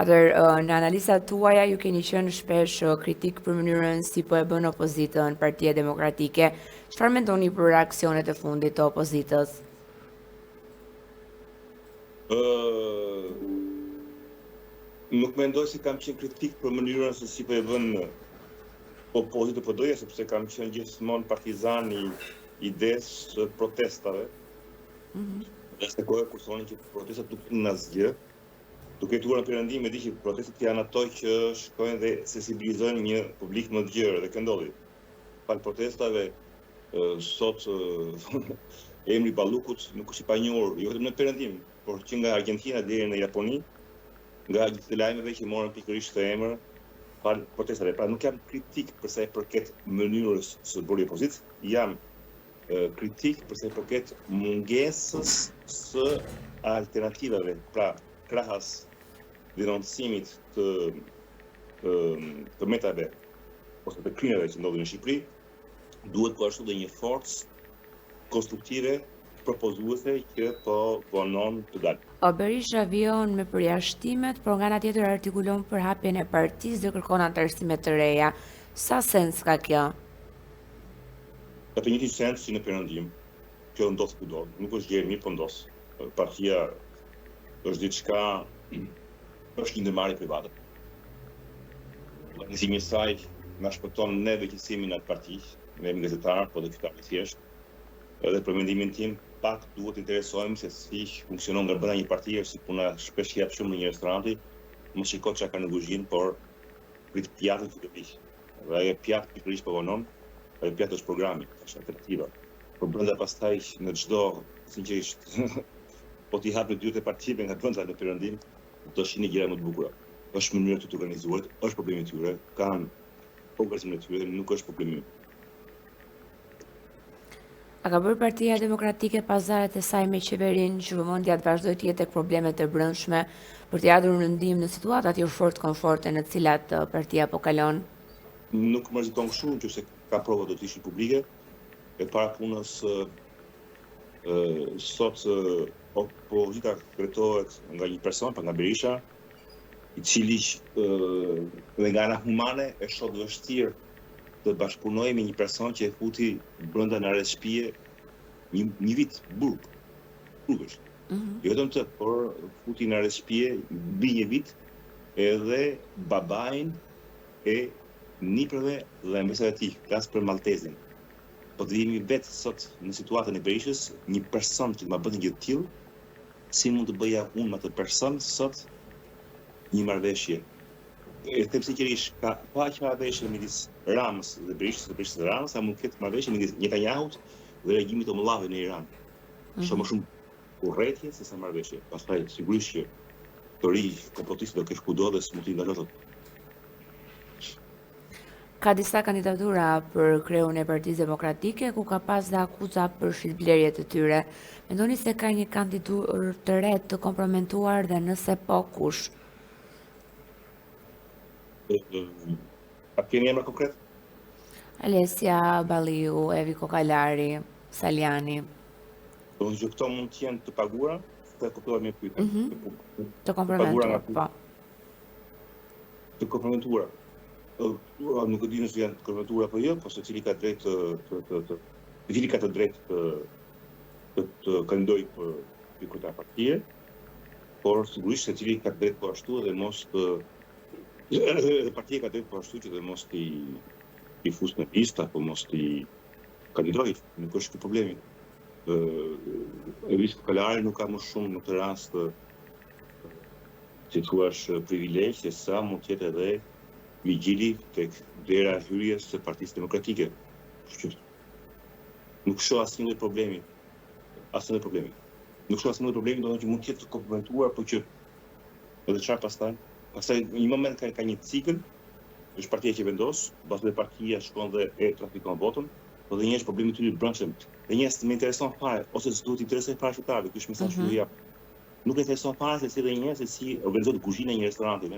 Në analizat tuaja ju keni qenë shpesh kritik për mënyrën si po e bën opozitën Partia Demokratike. Çfarë mendoni për reaksionet e fundit të opozitës? Nuk mendoj se kam qenë kritik për mënyrën se si po e bën opozita PD-ja, sepse kam qenë gjithmonë partizan i idesë së protestave. Dhe se kohë kur thonin që protestat nuk në asgjë, duke jetuar në Perëndim e di që protestat janë ato që shkojnë dhe sensibilizojnë një publik më të gjerë dhe këndodhi. Pas protestave sot emri Ballukut nuk është i panjohur jo vetëm në Perëndim, por që nga Argentina deri në Japoni, nga gjithë lajmeve që morën pikërisht të emër pas protestave. Pra nuk jam kritik për sa i përket mënyrës së bërjes opozitës, jam kritik për sa i përket mungesës së alternativave, pra krahas denoncimit të metave ose të krimeve që ndodhin në Shqipëri, duhet po ashtu dhe një forcë konstruktive propozuese që po vonon të dalë. Berisha vijon me përjashtimet, por nga ana tjetër artikulon për hapjen e partisë dhe kërkon antarësime të reja. Sa sens ka kjo? Ka të njëjtin sens si në Perëndim. Kjo ndodh kudo. Nuk është gjë e mirë, po ndodh. Partia është diçka, është një ndërmarrje private. Organizimi i saj na shpëton neve që jemi në atë parti, ne jemi gazetarë, po dhe qytetarë thjesht. Edhe për mendimin tim, pak duhet të interesohemi se si funksionon nga brenda një partie, si puna shpesh jap shumë në një restoranti, mos shiko çka ka në kuzhinë, por prit pjatë që të vi. Dhe ajo pjatë pikërisht po vonon, ajo pjatë është programi, është alternativa. Por brenda pastaj në çdo, sinqerisht, po t'i hapë dyert e partive nga brenda në Perëndim, do shihni gjëra më të bukura. Është mënyrë të organizuar, është problemi i tyre, kanë organizimin e tyre, nuk është problemi. A ka bërë Partia Demokratike pazaret e saj me qeverinë që vëmendja të vazhdojë të jetë tek problemet e brendshme për të ardhur në ndihmë në situatat jo fort komforte në të cilat partia po kalon? Nuk mërziton kështu, nëse ka prova do të ishin publike. E para punës sot opozita kretohet nga një person, nga Berisha, i cili dhe nga ana humane e shoh të vështirë të bashkëpunoj me një person që e futi brenda në arrest shtëpie një vit burgësh. Jo vetëm të, por futi në arrest shtëpie mbi një vit edhe babain e niprave dhe mbesave të tij, flas për Maltezin. Po të jemi vetë sot në situatën e Berishës, një person që të ma bën një gjë të tillë, si mund të bëja unë me atë person sot një marrëveshje. E them sinqerisht, ka pa marrëveshje midis Ramës dhe Berishës, dhe Ramës, sa mund të ketë marrëveshje midis Netanyahut dhe regjimit të Mullavit në Iran. Shumë më shumë urrëtie se sa marrëveshje. Pastaj sigurisht që të ri komplotistë do kesh kudo dhe s'mund t'i ndalosh. Ka disa kandidatura për kreun e Partisë Demokratike ku ka pas dhe akuza për shitblerje të tyre. Mendoni se ka një kandidatur të re të komprometuar dhe nëse po, kush? A keni emra konkret? Alessia Balliu, Evi Kokalari, Saliani. Do të këto mund të jenë të paguara, të kuptova me pyetje. Të komprometuara, po. Të komprometuara. Nuk e di nëse janë të komprometuara apo jo, po secili ka drejt secili ka të drejtë të kandidojë për kryetar partie, por sigurisht secili ka drejt po ashtu dhe mos partia ka drejt po ashtu që dhe mos i fusë në listë apo mos i kandidojë, nuk është ky problemi. Evi Kokalari nuk ka më shumë në këtë rast si thuash privilegj se sa mund të jetë edhe vigjili tek dera e hyrjes së Partisë Demokratike. Nuk shoh asnjë problemi. Nuk shoh asnjë problemi, do të thotë që mund të jetë të komprometuar, por që edhe çfarë pastaj? Pastaj në një moment ka një cikël, është partia që vendos, pastaj partia shkon dhe e trafikon votën, po dhe njëherë problemi i tyre brendshëm. Dhe njerëz më intereson fare ose s'duhet i interesoj fare qytetarëve, ky është mesazhi që jap. Nuk e intereson fare se si dhe njerëz se si organizohet kuzhina e një restoranti, më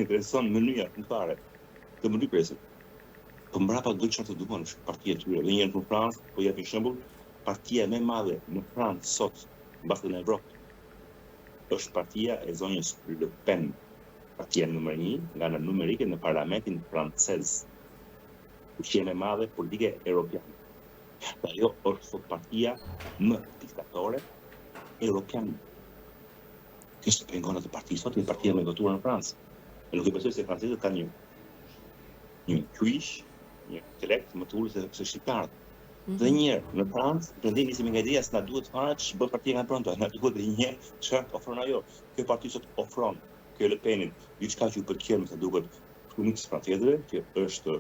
intereson mënyra fare të mënyrës. Po mbrapa do çfarë të duan partia e tyre. Dhe një në Francë, po jap një shembull, partia më e madhe në Francë sot, mbasi në Evropë, është partia e zonjës Le Pen. partia numër 1 nga ana numerike në parlamentin francez. Fuqia më e madhe politike europiane. Dhe ajo është sot partia më diktatore europiane. Kjo se pengon atë parti sot, është partia më e votuar në Francë. E nuk e besoj se francezët kanë një kyç, një intelekt më të ulët se shqiptarët. Dhe njëherë, në Francë, prandaj nisim nga ideja se na duhet fare ç'bën partia nga pronto, na duhet dhe një çfarë ofron ajo. Kjo parti sot ofron kjo Le Penin diçka që u pëlqen me sa duket shumicës francezëve, që është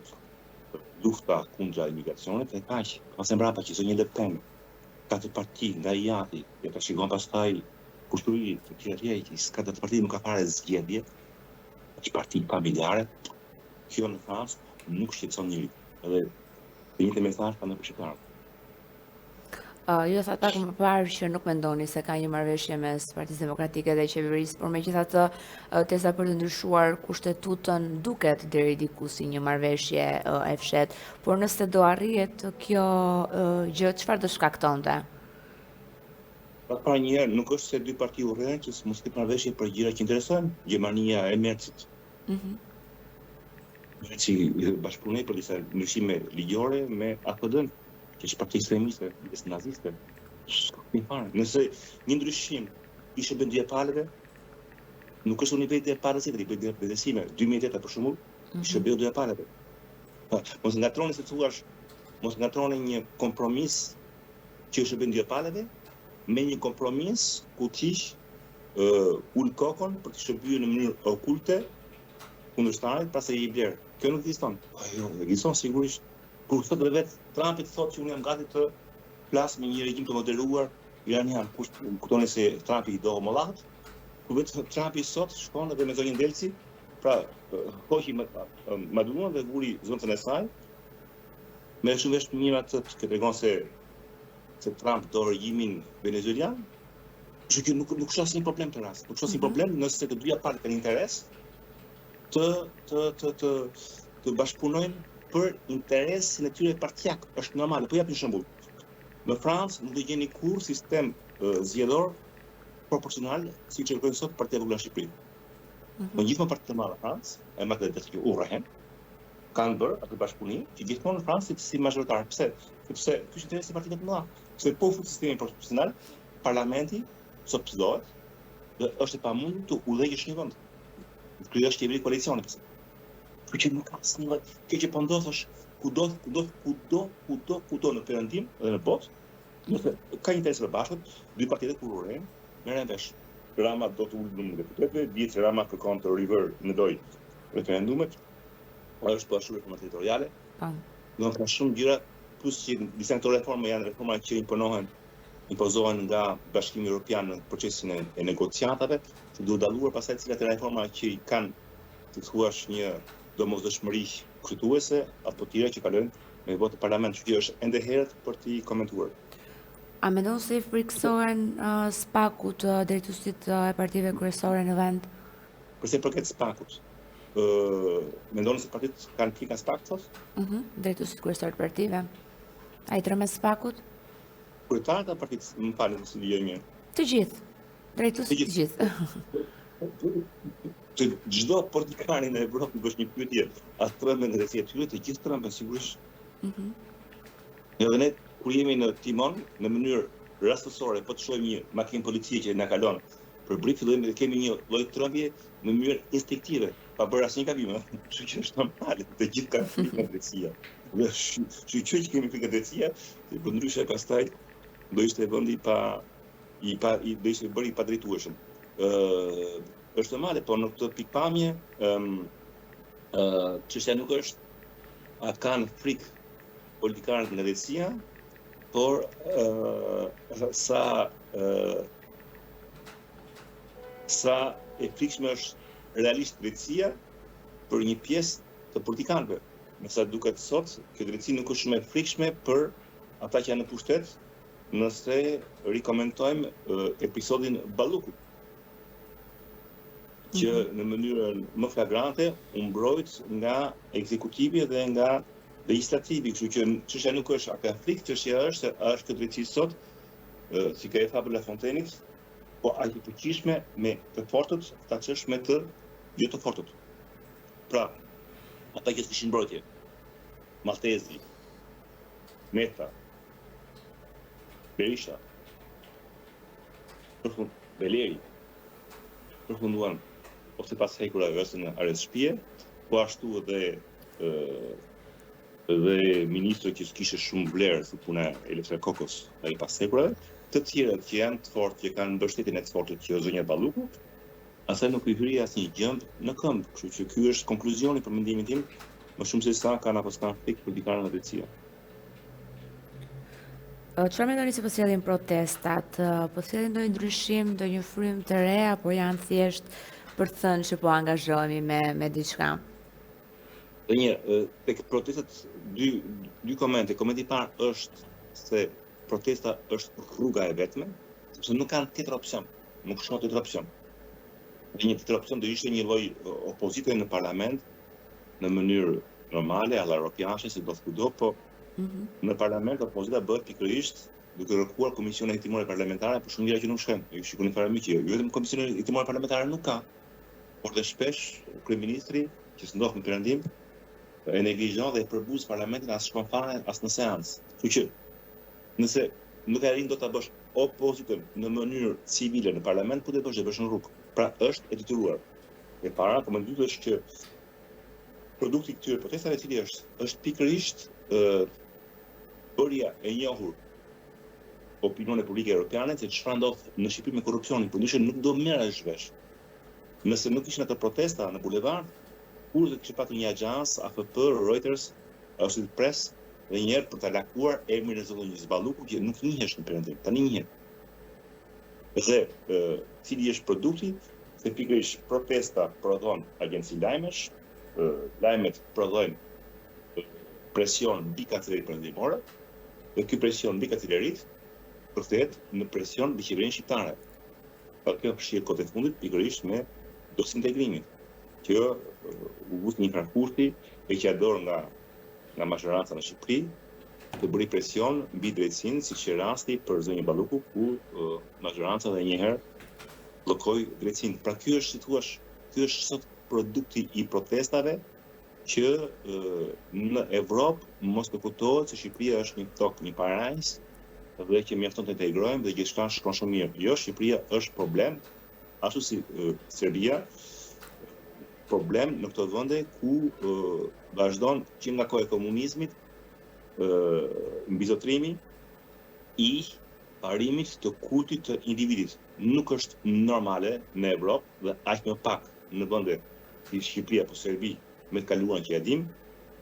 lufta kundra imigracionit e kaq. Pas e mbrapa që zë një Le Pen, ka të parti nga Iati, dhe ta shikon pastaj kushturi të tjerë që s'ka të parti nuk ka fare zgjedhje, është parti familjare. Kjo në Francë nuk shqetëson njëri. Edhe një mesazh kanë për shqiptarët. Ju thatë pak më parë që nuk mendoni se ka një marrëveshje mes Partisë Demokratike dhe qeverisë, por megjithatë teza për të ndryshuar kushtetutën duket deri diku si një marrëveshje e fshehtë, por nëse do arrihet kjo gjë, çfarë do shkaktonte? Para njëherë, nuk është se dy parti urrejnë që mos të marrëveshje për gjëra që interesojnë. Gjermania e Mercit. Që bashkëpunoi për disa ndryshime ligjore me AFD-n, që është parti ekstremiste, naziste. Nëse një ndryshim ishte bën dy palëve, nuk është univeti e palës tjetër, i bëj bedesime. 2008 për shembull, ishte bën dy palëve. Mos ngatroni se thuash, mos ngatroni një kompromis që është bën dy palëve me një kompromis ku tish ul kokën për të shërbyer në mënyrë okulte kundërshtarit pas e i blerë. Kjo nuk ekziston. Jo, ekziston sigurisht. Kur sot dhe vetë Trumpit thotë që unë jam gati të flas me një regjim të moderuar iranian, kuptoni se Trumpi i do mollahët. Kur vetë Trumpi sot shkon edhe me zonjën Delci, pra hoqi Maduron dhe vuri zonën e saj. Me shumë vesh mirë atë që tregon se Trump do regjimin venezuelan. Kështu që nuk shoh asnjë problem të rast. Nuk shoh asnjë problem nëse të dyja palët kanë interes të bashkëpunojnë për interesin e tyre partijak. Është normale. Po jap një shembull. Në Francë nuk do gjeni kurrë sistem zgjedhor proporcional siç e kërkon sot Partia Popullore e Shqipërisë. Në gjithmonë partitë të mëdha në Francë, e më të që urrehen, kanë bërë atë bashkëpunim që gjithmonë në Francë si mazhoritar. Pse? Sepse ky është interesi i partive të mëdha. Se po fut sistemi proporcional, parlamenti sobëzohet dhe është e pamundur të udhëheqësh një vend. Kjo është qeveri koalicioni pse. Kjo që nuk ka asnjë lloj. Kjo që po ndodh kudo në perëndim dhe në botë, nëse ka interes të bashkët, dy partitë kur urren, merren vesh. Rama do të ulë numrin e deputetëve, dihet se Rama kërkon të rivendoj referendumet. Është po ashtu reforma territoriale. Do të ka shumë gjëra, plus që disa këto reforma janë reforma që impozohen nga Bashkimi Evropian në procesin e negociatave, që duhet dalluar pastaj cilat e reforma që i kanë të thuash një domosdoshmëri kushtetuese apo tjera që kalojnë me votë parlament, që është ende herët për t'i komentuar. A mendon se i friksohen SPAK-ut drejtuesit e partive kryesore në vend? Përse përket SPAK-ut, mendoni se partitë kanë frikë nga SPAK-ut? Drejtuesit kryesorë të partive. Ai tremën SPAK-ut? Kryetarët e partitë, më falni nëse dijë mirë. Të gjithë. Drejtuesit të gjithë. Që çdo politikanin në Evropë bësh një pyetje, a trembën drejtësia e tyre, të gjithë trembën sigurisht. Jo, dhe ne kur jemi në timon, në mënyrë rastësore, po të shohim një makinë policie që na kalon për brik, fillojmë të kemi një lloj trembje në mënyrë instinktive, pa bërë asnjë gabim. Kështu që është normale, të gjithë kanë frikë nga drejtësia. Dhe që kemi frikë nga drejtësia, po ndryshe pastaj do ishte vendi do ishte bërë i padrejtueshëm. Është normale, por në këtë pikpamje çështja nuk është a kanë frikë politikanët nga drejtësia, por sa e frikshme është realisht drejtësia për një pjesë të politikanëve. Me sa duket sot, kjo drejtësi nuk është shumë e frikshme për ata që janë në pushtet, nëse rikomentojmë episodin Ballukut, që në mënyrën më flagrante u mbrojt nga ekzekutivi dhe nga legislativi, kështu që çështja nuk është a ka frikë, çështja është se a është këtë drejtësi sot, si ka e tha për La Fontaine's, po aq e fuqishme me të fortët ta çësh me të jo të fortët. Pra, ata që kishin mbrojtje, Maltezi, Meta, Berisha, Beleri, përfunduan ose pas hekurave ose në arrest shtëpie, po ashtu edhe ministrët që kishte shumë vlerë si puna e Elefsir Kokos ai pas hekurave, të tjerët që janë të fortë, që kanë mbështetjen e të fortë që zonja Balluku, asaj nuk i hyri asnjë gjend në këmbë, kështu që ky është konkluzioni për mendimin tim, më shumë se sa kanë apo s'kan fik politikanët në drejtësia. Çfarë mendoni se po sjellin protestat? Po sjellin ndonjë ndryshim, ndonjë frym të re apo janë thjesht për të thënë që po angazhohemi me diçka? Dhe një, tek protestat dy komente. Komenti i parë është se protesta është rruga e vetme, sepse nuk kanë tjetër opsion, nuk shoh tjetër opsion. Dhe një tjetër opsion do ishte një lloj opozite në parlament në mënyrë normale, alla europiane, si do kudo, po në parlament opozita bëhet pikërisht duke kërkuar komisione hetimore parlamentare për shumë gjëra që nuk shkojnë. Ju shikoni fare më që jo vetëm komisione hetimore parlamentare nuk ka, por dhe shpesh kryeministri që s'ndodh në perëndim e neglizhon dhe e përbuz parlamentin as shkon fare as në seancë. Kështu që nëse nuk arrin do ta bësh opozitën në mënyrë civile në parlament, po të bësh në rrugë. Pra është e detyruar. E para, komendi është që produkti i këtyre protestave i cili është pikërisht bërja e njohur opinionit publike europiane se çfarë ndodh në Shqipëri me korrupsionin, por ndyshe nuk do merresh vesh. Nëse nuk ishin ato protesta në bulevard, kur do kishte patur një agjans, AFP, Reuters, ose Press, dhe një herë për ta lakuar emrin e zonjës Balluku që nuk njihesh në perëndim, tani njihet. Dhe cili është produkti, se pikërisht protesta prodhon agjenci lajmesh, lajmet prodhojnë presion mbi kancelerit perëndimore, dhe ky presion mbi kancelerit përkthehet në presion mbi qeverinë shqiptare. Pa kjo fshirë kohët e fundit pikërisht me dosintegrimin, që u vut një karkurti e që ador nga mazhoranca në Shqipëri, të bëri presion mbi drejtsinë, siç është rasti për zonjën Balluku, ku mazhoranca edhe një herë bllokoi drejtsinë. Pra ky është, si thua, ky është sot produkti i protestave që në Evropë mos të kuptohet se Shqipëria është një tokë, një paradis, dhe që mjafton të integrojmë dhe gjithçka shkon shumë mirë. Jo, Shqipëria është problem, ashtu si Serbia, problem në këto vende ku vazhdon që nga koha e komunizmit mbizotrimi i parimit të kultit të individit. Nuk është normale në Evropë dhe aq më pak në vende si Shqipëria apo Serbi me të kaluarën që ja dim,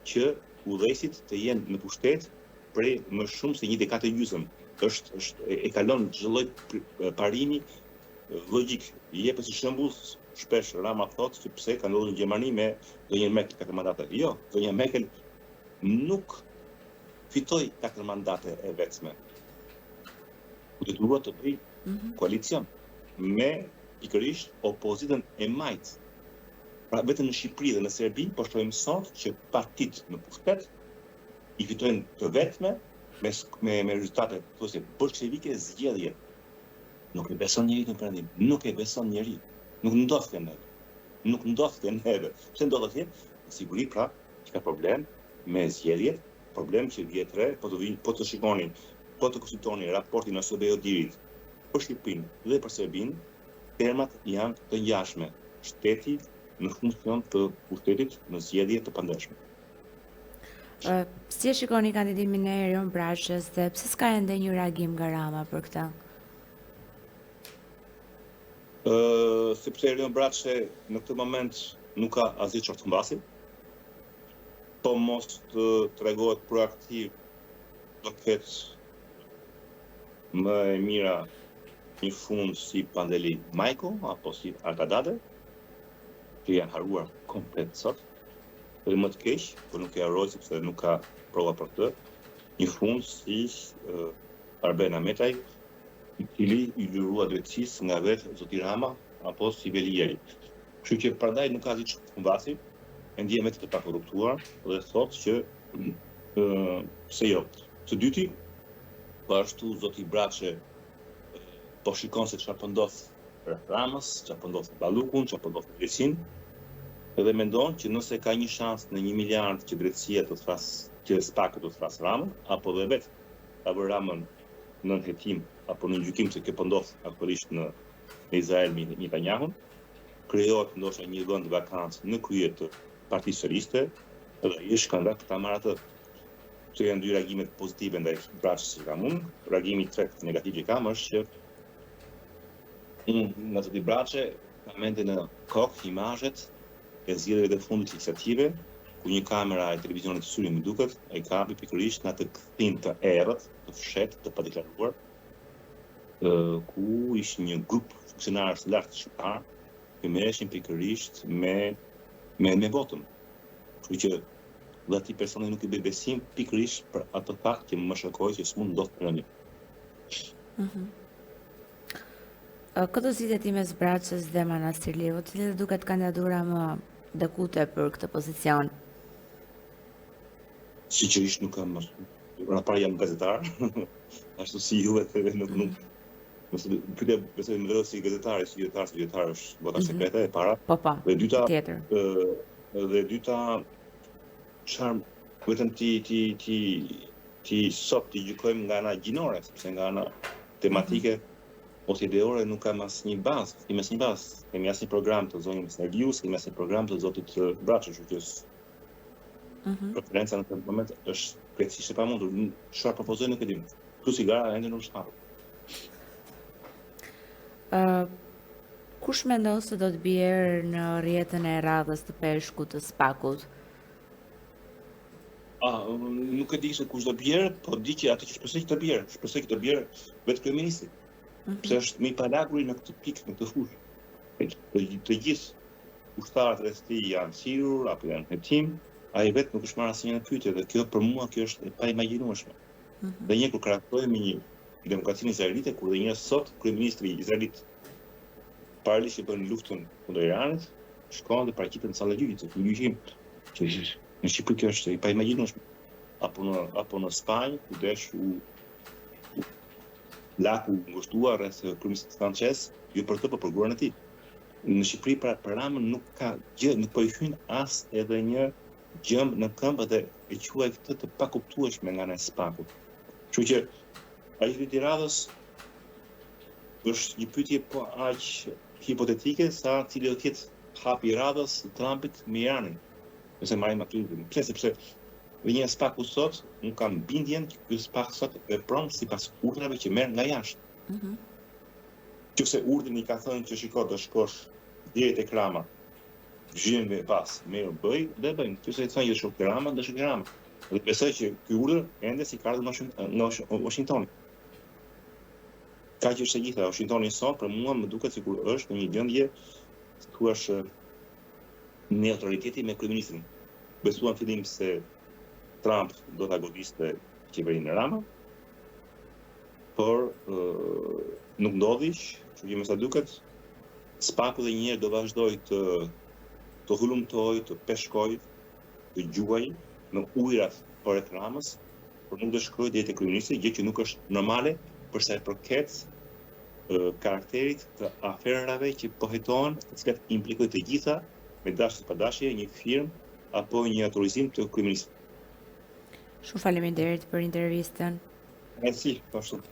që udhëheqësit të jenë në pushtet prej më shumë se një dekadë e gjysmë. E kalon çdo lloj parimi logjik. I jepet si shembull, shpesh Rama thotë se pse ka ndodhur në Gjermani me donjën Merkel 4 mandate. Jo, donja Merkel nuk fitoi 4 mandate e vetme. U detyrua të bëjë koalicion me pikërisht opozitën e majtë. Pra vetëm në Shqipëri dhe në Serbi po shohim sot që partitë në pushtet i fitojnë të vetme me rezultate thosë bolshevike zgjedhje. Nuk e beson njeri në perëndim, nuk e beson njeri. Nuk ndodh te neve. Nuk ndodh te neve. Pse ndodh atje? Siguri pra që ka problem me zgjedhjet, problem që vjet re, po të shikoni, po të konsultoni raportin e OSBE-ut për Shqipërinë dhe për Serbinë, termat janë të ngjashme. Shteti në funksion të pushtetit në zgjedhje të pandeshme. Si e shikoni kandidimin e Erion Braçës dhe pse s'ka ende një reagim nga Rama për këtë? Sepse Erion Braçë në këtë moment nuk ka asgjë çfarë të mbasi, po mos të tregohet proaktiv do ketë më e mira një fund si Pandeli Majko apo si Arkadade, që janë haruar komplet sot, dhe më të keq, por nuk e harroj sepse nuk ka prova për këtë, një fund si Arben Ahmetaj, i cili i lirua drejtësisë nga vetë zoti Rama apo si Velieri. Kështu që prandaj nuk ka asgjë që të mbasi, e ndjen vetë të pakorruptuar dhe thotë që pse jo. Së dyti, po ashtu zoti Braçë po shikon se çfarë po ndodh rreth Ramës, çfarë po ndodh me Ballukun, çfarë po ndodh me Drejtsinë, Edhe mendon që nëse ka një shans në 1 miliard që drejtësia të thras, që SPAK të thras Ramën, apo dhe vetë ta vë Ramën në hetim apo në gjykim se kjo po ndodh aktualisht në Izrael me Netanyahun, krijohet ndoshta një vend vakancë në krye të Partisë Socialiste, edhe ai shkon nga ta marrë atë. Që janë 2 reagimet pozitive ndaj Braçës që kam unë. Reagimi i tretë negativ që kam është që nga zoti Braçe ka mende në kokë imazhet e zgjedhjeve të fundit legislative, ku një kamera e televizionit të Syri më duket, ai kapi pikërisht në atë kthim të errët, të fshehtë, të padeklaruar, ku ishte një grup funksionarësh të lartë shqiptar që merreshin pikërisht me votën. Kështu që dhe ati personi nuk i bëj besim pikërisht për atë fakt që më shokoi që s'mund ndodh për një. Këtë zgjidhje ti mes Braçës dhe Manastirliut, cilat duket kandidatura më dakute për këtë pozicion? Sinqerisht nuk kam para jam gazetar, ashtu si ju edhe nuk nëse pyetja besoj më vërtet si gazetar është vota sekrete e para. Po, Dhe dyta tjetër. Dhe dyta çfarë vetëm ti sot ti gjykojmë nga ana gjinore, sepse nga ana tematike ose ideore nuk kam asnjë bazë, kemi asnjë program të zonjës Nerlius, kemi asnjë program të zotit Braçës, që preferenca në këtë moment është krejtësisht e pamundur. Çfarë propozoj nuk e di. Plus i gara ende nuk shkap. Kush mendon se do të bjerë në rrjetën e radhës të peshkut të SPAK-ut? Nuk e di se kush do bjerë, po di që atë që shpresoj që të bjerë vetë kryeministri. Pse është më i palagur në këtë pikë, në këtë fushë. Të gjithë ushtarët rreth tij janë sirur apo janë hetim, ai vetë nuk është marrë asnjë pyetje dhe kjo për mua kjo është e paimagjinueshme. Dhe një kur krahasoj me një demokracinë izraelite, kur dhe një sot kryeministri izraelit paralisht që bën luftën kundër Iranit, shkon dhe paraqitet në sallë gjyqit, në gjyqim. Që në Shqipëri kjo është e paimagjinueshme. Apo në Spanjë, ku desh laku ngushtuar rreth kryeministit francez, jo për të, por për gruan e tij. Në Shqipëri për Ramën nuk ka gjë, nuk po i hyn as edhe një gjëmb në këmbë dhe e quaj këtë të pakuptueshme nga ana e SPAK-ut. Kështu që ai i radhës është një pyetje po aq hipotetike sa cili do të jetë hapi i radhës së Trumpit me Iranin. Nëse marrim aty, pse sepse dhe një SPAK sot, nuk kam bindjen që ky SPAK sot vepron sipas urdhrave që merr nga jashtë. Qëse urdhri i ka thënë që shiko do shkosh deri tek Rama, zhjën me pas, merr bëj, dhe bëjmë. Qëse i thonë që shkoj te Rama, do shkoj te Rama. Dhe besoj që ky urdhër ende si ka ardhur nga Washingtoni. Ka që është e gjitha, Washingtoni sot për mua më duket sikur është në një gjendje, thuash, neutraliteti me kryeministrin. Besuam fillim se Trump do ta godiste qeverinë e Rama, por nuk ndodhi, kështu që më sa duket, SPAK-u dhe njëherë do vazhdoj të hulumtoj, të peshkoj, të gjuaj në ujërat përreth Ramës, por nuk do shkojë deri te kryeministri, gjë që nuk është normale për sa i përket karakterit të aferave që po hetohen, të cilat implikojnë të gjitha me dashje pa dashje, një firmë apo një autorizim të kryeministit. Shumë faleminderit për intervistën. Merci, po ashtu.